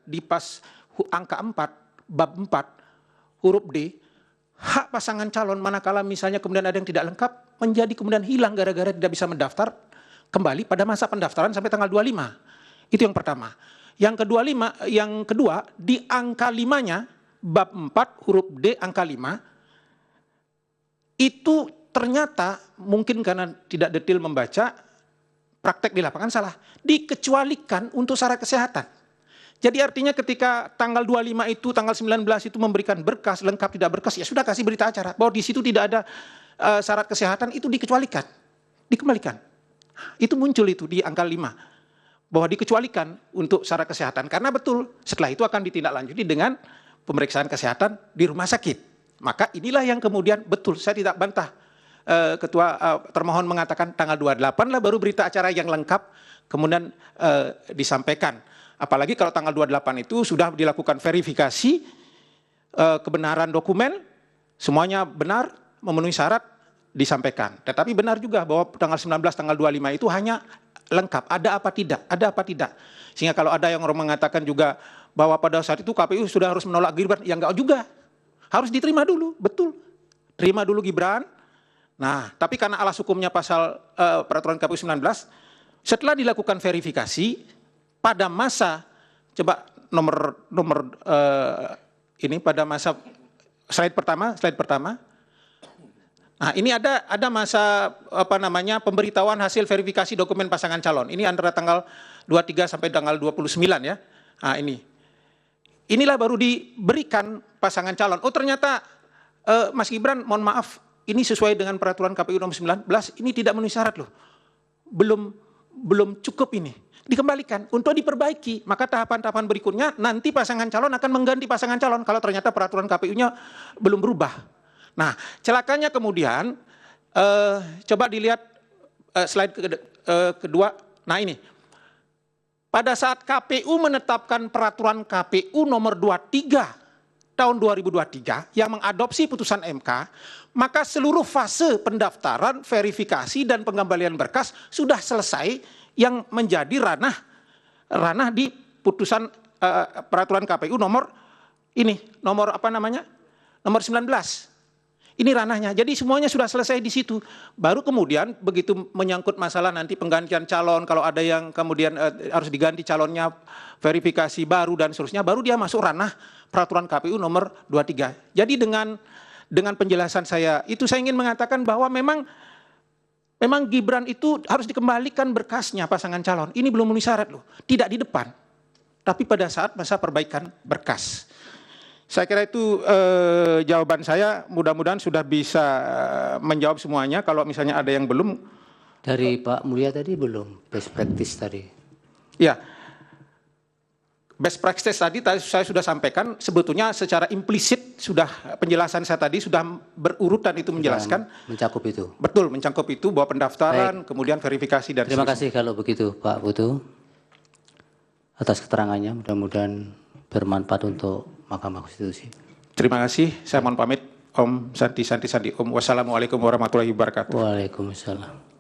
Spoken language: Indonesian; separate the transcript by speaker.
Speaker 1: di angka 4, bab 4, huruf D, hak pasangan calon manakala misalnya kemudian ada yang tidak lengkap, menjadi kemudian hilang gara-gara tidak bisa mendaftar kembali pada masa pendaftaran sampai tanggal 25. Itu yang pertama. Yang kedua, di angka 5-nya, bab 4, huruf D, angka 5, itu ternyata mungkin karena tidak detail membaca, praktek di lapangan salah. Dikecualikan untuk syarat kesehatan. Jadi artinya ketika tanggal 25 itu, tanggal 19 itu memberikan berkas, lengkap tidak berkas, ya sudah kasih berita acara. Bahwa di situ tidak ada syarat kesehatan, itu dikecualikan. Dikembalikan. Itu muncul itu di angka 5. Bahwa dikecualikan untuk syarat kesehatan. Karena betul, setelah itu akan ditindaklanjuti dengan pemeriksaan kesehatan di rumah sakit. Maka inilah yang kemudian betul, saya tidak bantah. Ketua termohon mengatakan tanggal 28 lah baru berita acara yang lengkap kemudian disampaikan. Apalagi kalau tanggal 28 itu sudah dilakukan verifikasi kebenaran dokumen, semuanya benar, memenuhi syarat, disampaikan. Tetapi benar juga bahwa tanggal 19, tanggal 25 itu hanya lengkap, ada apa tidak. Sehingga kalau ada yang orang mengatakan juga bahwa pada saat itu KPU sudah harus menolak Gibran, ya enggak juga. Harus diterima dulu, betul. Terima dulu Gibran. Nah, tapi karena alas hukumnya pasal peraturan KPU 19, setelah dilakukan verifikasi, pada masa, coba nomor ini pada masa, slide pertama. Nah, ini ada masa pemberitahuan hasil verifikasi dokumen pasangan calon. Ini antara tanggal 23 sampai tanggal 29 ya. Nah, ini. Inilah baru diberikan pasangan calon. Oh, ternyata Mas Gibran, mohon maaf, ini sesuai dengan peraturan KPU nomor 19, ini tidak memenuhi syarat loh. Belum cukup ini. Dikembalikan untuk diperbaiki. Maka tahapan-tahapan berikutnya nanti pasangan calon akan mengganti pasangan calon kalau ternyata peraturan KPU-nya belum berubah. Nah, celakanya kemudian coba dilihat slide kedua. Nah, ini. Pada saat KPU menetapkan peraturan KPU nomor 23 tahun 2023 yang mengadopsi putusan MK, maka seluruh fase pendaftaran, verifikasi dan pengembalian berkas sudah selesai yang menjadi ranah di putusan peraturan KPU nomor 19. Ini ranahnya. Jadi semuanya sudah selesai di situ. Baru kemudian begitu menyangkut masalah nanti penggantian calon, kalau ada yang kemudian harus diganti calonnya, verifikasi baru dan seterusnya, baru dia masuk ranah peraturan KPU nomor 23. Jadi dengan penjelasan saya, itu saya ingin mengatakan bahwa memang Gibran itu harus dikembalikan berkasnya pasangan calon. Ini belum memenuhi syarat loh. Tidak di depan. Tapi pada saat masa perbaikan berkas. Saya kira itu jawaban saya, mudah-mudahan sudah bisa menjawab semuanya. Kalau misalnya ada yang belum.
Speaker 2: Dari Pak Mulya tadi belum, best practice tadi.
Speaker 1: Ya, best practice tadi saya sudah sampaikan, sebetulnya secara implisit sudah penjelasan saya tadi sudah berurutan itu menjelaskan.
Speaker 2: Mencakup itu.
Speaker 1: Betul, mencakup itu bahwa pendaftaran, kemudian verifikasi dan
Speaker 2: terima kasih kalau begitu Pak Putu atas keterangannya, mudah-mudahan bermanfaat untuk Mahkamah Konstitusi.
Speaker 1: Terima kasih, saya mohon pamit. Om Santi. Om. Wassalamualaikum warahmatullahi wabarakatuh.
Speaker 2: Waalaikumsalam.